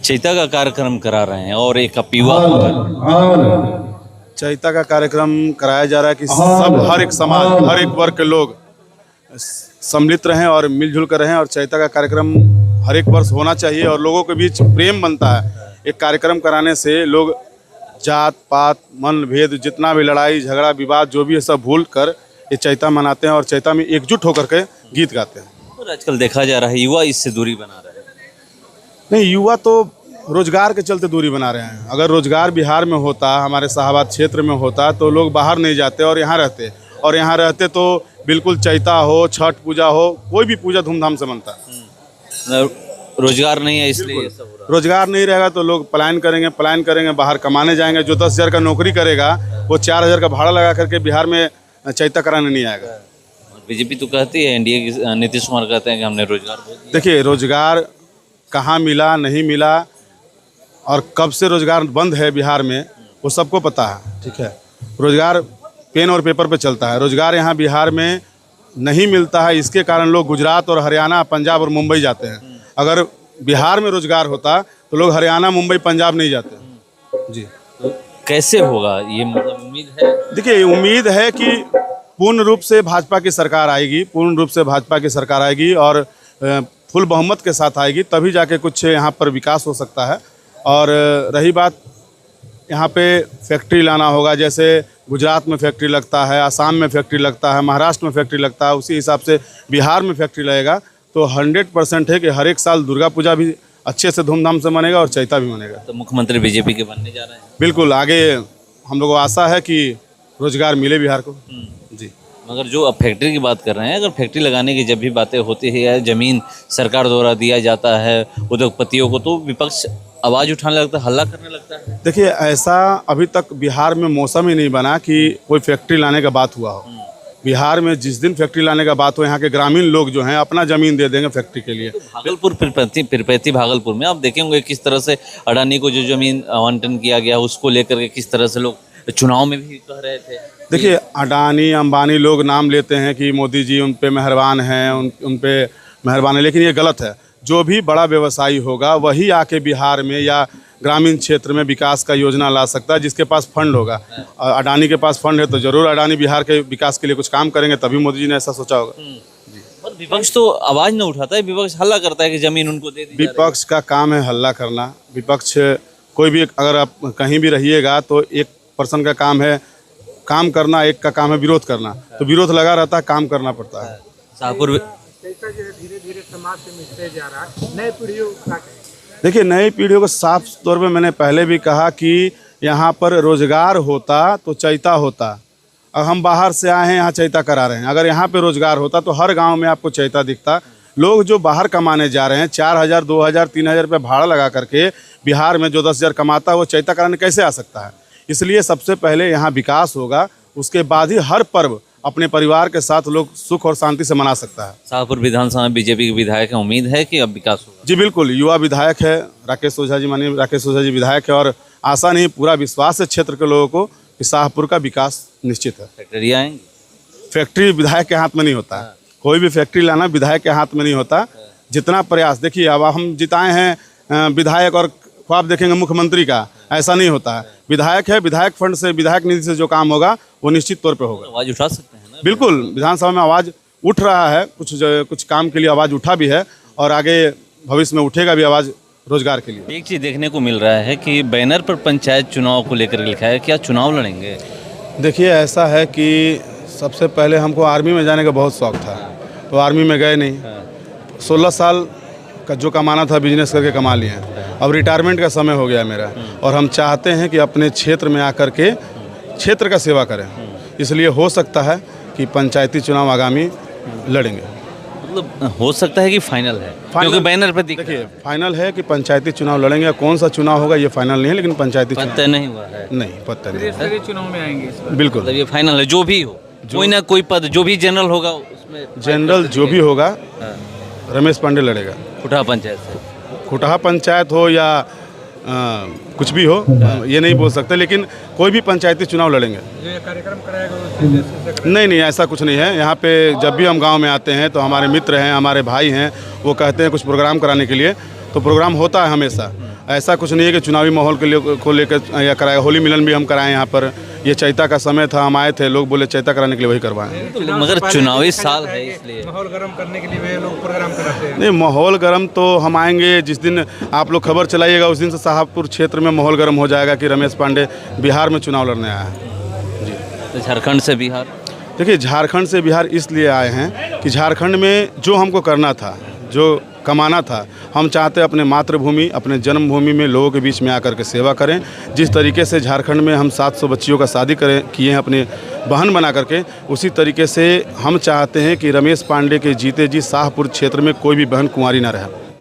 चैता का कार्यक्रम करा रहे हैं और एक अपिवा चैता का कार्यक्रम कराया जा रहा है कि सब हर एक समाज हर एक वर्ग के लोग सम्मिलित रहें और मिलजुल कर रहें और चैता का कार्यक्रम हर एक वर्ष होना चाहिए और लोगों के बीच प्रेम बनता है। एक कार्यक्रम कराने से लोग जात पात मन भेद जितना भी लड़ाई झगड़ा विवाद जो भी है सब भूल कर ये चैता मनाते हैं और चैता में एकजुट होकर के गीत गाते हैं। और आजकल देखा जा रहा है युवा इससे दूरी बना रहे हैं। नहीं, युवा तो रोजगार के चलते दूरी बना रहे हैं। अगर रोजगार बिहार में होता, हमारे शाहाबाद क्षेत्र में होता तो लोग बाहर नहीं जाते और यहाँ रहते, और यहाँ रहते तो बिल्कुल चैता हो छठ पूजा हो कोई भी पूजा धूमधाम से मनता। रोजगार नहीं है इसलिए सब हो रहा रोजगार नहीं रहेगा तो लोग पलायन करेंगे बाहर कमाने जाएंगे। जो 10,000 का नौकरी करेगा वो 4,000 का भाड़ा लगा करके बिहार में चैता कराने नहीं आएगा। है। बीजेपी तो कहती है, एनडीए की नीतीश कुमार कहते हैं कि हमने रोजगार दे दिया। देखिए, रोजगार कहाँ मिला नहीं मिला और कब से रोजगार बंद है बिहार में वो सबको पता है। ठीक है, रोजगार पेन और पेपर पे चलता है। रोजगार यहाँ बिहार में नहीं मिलता है, इसके कारण लोग गुजरात और हरियाणा पंजाब और मुंबई जाते हैं। अगर बिहार में रोजगार होता तो लोग हरियाणा मुंबई पंजाब नहीं जाते। जी, तो कैसे होगा ये, मतलब उम्मीद है? देखिए, उम्मीद है कि पूर्ण रूप से भाजपा की सरकार आएगी, पूर्ण रूप से भाजपा की सरकार आएगी और फुल बहुमत के साथ आएगी, तभी जाके कुछ यहाँ पर विकास हो सकता है। और रही बात यहाँ पे फैक्ट्री लाना होगा, जैसे गुजरात में फैक्ट्री लगता है, आसाम में फैक्ट्री लगता है, महाराष्ट्र में फैक्ट्री लगता है, उसी हिसाब से बिहार में फैक्ट्री लगेगा तो 100% है कि हर एक साल दुर्गा पूजा भी अच्छे से धूमधाम से मनेगा और चैता भी मनेगा। तो मुख्यमंत्री बीजेपी के बनने जा रहे हैं। बिल्कुल, आगे हम लोगों को आशा है कि रोजगार मिले बिहार को। जी, मगर जो अब फैक्ट्री की बात कर रहे हैं, अगर फैक्ट्री लगाने की जब भी बातें होती है या जमीन सरकार द्वारा दिया जाता है उद्योगपतियों को, तो विपक्ष आवाज़ उठाने लगता है, हल्ला करने लगता है। देखिए, ऐसा अभी तक बिहार में मौसम ही नहीं बना कि कोई फैक्ट्री लाने का बात हुआ हो। बिहार में जिस दिन फैक्ट्री लाने का बात हो, यहाँ के ग्रामीण लोग जो हैं अपना ज़मीन दे देंगे फैक्ट्री के लिए। तो भागलपुर पिरपैती भागलपुर में आप देखेंगे किस तरह से अडानी को जो जमीन आवंटन किया गया उसको लेकर के किस तरह से लोग चुनाव में भी कह रहे थे। देखिए, अडानी अंबानी लोग नाम लेते हैं कि मोदी जी उन पे मेहरबान हैं, उन पे मेहरबान है, लेकिन ये गलत है। जो भी बड़ा व्यवसायी होगा वही आके बिहार में या ग्रामीण क्षेत्र में विकास का योजना ला सकता है जिसके पास फंड होगा। अडानी के पास फंड है तो जरूर अडानी बिहार के विकास के लिए कुछ काम करेंगे, तभी मोदी जी ने ऐसा सोचा होगा। पर विपक्ष तो आवाज़ नहीं उठाता है, विपक्ष हल्ला करता है कि जमीन उनको दे दी। विपक्ष का काम है हल्ला करना। विपक्ष कोई भी, अगर आप कहीं भी रहिएगा तो एक पर्सन का काम है काम करना, एक का काम है विरोध करना। तो विरोध लगा रहता है, काम करना पड़ता है। शाहपुर धीरे धीरे समाज से मिलते जा रहा है, नए पीढ़ियों का। देखिए, नई पीढ़ियों को साफ तौर पे मैंने पहले भी कहा कि यहाँ पर रोजगार होता तो चैता होता। अब हम बाहर से आए हैं, यहाँ चैता करा रहे हैं। अगर यहाँ पे रोजगार होता तो हर गांव में आपको चैता दिखता। लोग जो बाहर कमाने जा रहे हैं 4,000 2,000 3,000 रुपये भाड़ा लगा करके बिहार में जो 10,000 कमाता है वो चैता कराने कैसे आ सकता है? इसलिए सबसे पहले यहाँ विकास होगा, उसके बाद ही हर पर्व अपने परिवार के साथ लोग सुख और शांति से मना सकता है। शाहपुर विधानसभा में बीजेपी के विधायक है, उम्मीद है कि अब विकास होगा। जी बिल्कुल, युवा विधायक है राकेश ओझा जी, माननीय राकेश ओझा जी विधायक है और आशा नहीं पूरा विश्वास है क्षेत्र के लोगों को कि शाहपुर का विकास निश्चित है। फैक्ट्री आएंगी। फैक्ट्री विधायक के हाथ में नहीं होता है। कोई भी फैक्ट्री लाना विधायक के हाथ में नहीं होता। जितना प्रयास, देखिए, अब हम जिताए हैं विधायक और ख्वाब देखेंगे मुख्यमंत्री का, ऐसा नहीं होता है। विधायक है, विधायक फंड से विधायक निधि से जो काम होगा वो निश्चित तौर पे होगा। आवाज़ उठा सकते हैं ना? बिल्कुल, विधानसभा में आवाज़ उठ रहा है, कुछ काम के लिए आवाज़ उठा भी है और आगे भविष्य में उठेगा भी आवाज़ रोजगार के लिए। एक चीज़ देखने को मिल रहा है कि बैनर पर पंचायत चुनाव को लेकर लिखा है, क्या चुनाव लड़ेंगे? देखिए, ऐसा है कि सबसे पहले हमको आर्मी में जाने का बहुत शौक था, तो आर्मी में गए नहीं। 16 साल का जो कमाना था बिजनेस करके कमा लिए हैं। अब रिटायरमेंट का समय हो गया मेरा और हम चाहते हैं कि अपने क्षेत्र में आकर के क्षेत्र का सेवा करें। इसलिए हो सकता है कि पंचायती चुनाव आगामी लड़ेंगे। मतलब हो सकता है कि फाइनल है, क्योंकि बैनर पर देखिए, फाइनल है कि पंचायती चुनाव लड़ेंगे। कौन सा चुनाव होगा ये फाइनल नहीं है, लेकिन पंचायती चुनाव पता नहीं हुआ है। नहीं, पता नहीं। चुनाव में आएंगे इस बार। बिल्कुल, मतलब ये फाइनल है, जो भी हो, कोई ना कोई पद, जो भी जनरल होगा उसमें जनरल जो भी होगा रमेश पांडे लड़ेगा। कुठा पंचायत से, कुटहा पंचायत हो या कुछ भी हो ये नहीं बोल सकते, लेकिन कोई भी पंचायती चुनाव लड़ेंगे। जो कार्यक्रम कराएगा नहीं, ऐसा कुछ नहीं है। यहाँ पे जब भी हम गांव में आते हैं तो हमारे मित्र हैं, हमारे भाई हैं, वो कहते हैं कुछ प्रोग्राम कराने के लिए, तो प्रोग्राम होता है हमेशा। ऐसा कुछ नहीं है कि चुनावी माहौल के लिए को लेकर या कराए। होली मिलन भी हम कराएं यहाँ पर, ये चैता का समय था, हम आए थे, लोग बोले चैता कराने के लिए वही करवाएं। मगर चुनावी साल है इसलिए माहौल गर्म करने के लिए वे लोग प्रोग्राम कराते हैं। नहीं, माहौल गर्म तो हम आएंगे जिस दिन आप लोग खबर चलाइएगा, उस दिन से शाहपुर क्षेत्र में माहौल गर्म हो जाएगा कि रमेश पांडे बिहार में चुनाव लड़ने आया है। तो झारखंड से बिहार, देखिए, झारखंड से बिहार इसलिए आए हैं कि झारखंड में जो हमको करना था, जो कमाना था, हम चाहते अपने मातृभूमि, अपने जन्मभूमि में लोगों के बीच में आकर के सेवा करें। जिस तरीके से झारखंड में हम 700 बच्चियों का शादी किए हैं अपने बहन बना करके, उसी तरीके से हम चाहते हैं कि रमेश पांडे के जीते जी शाहपुर क्षेत्र में कोई भी बहन कुंवारी ना रहे।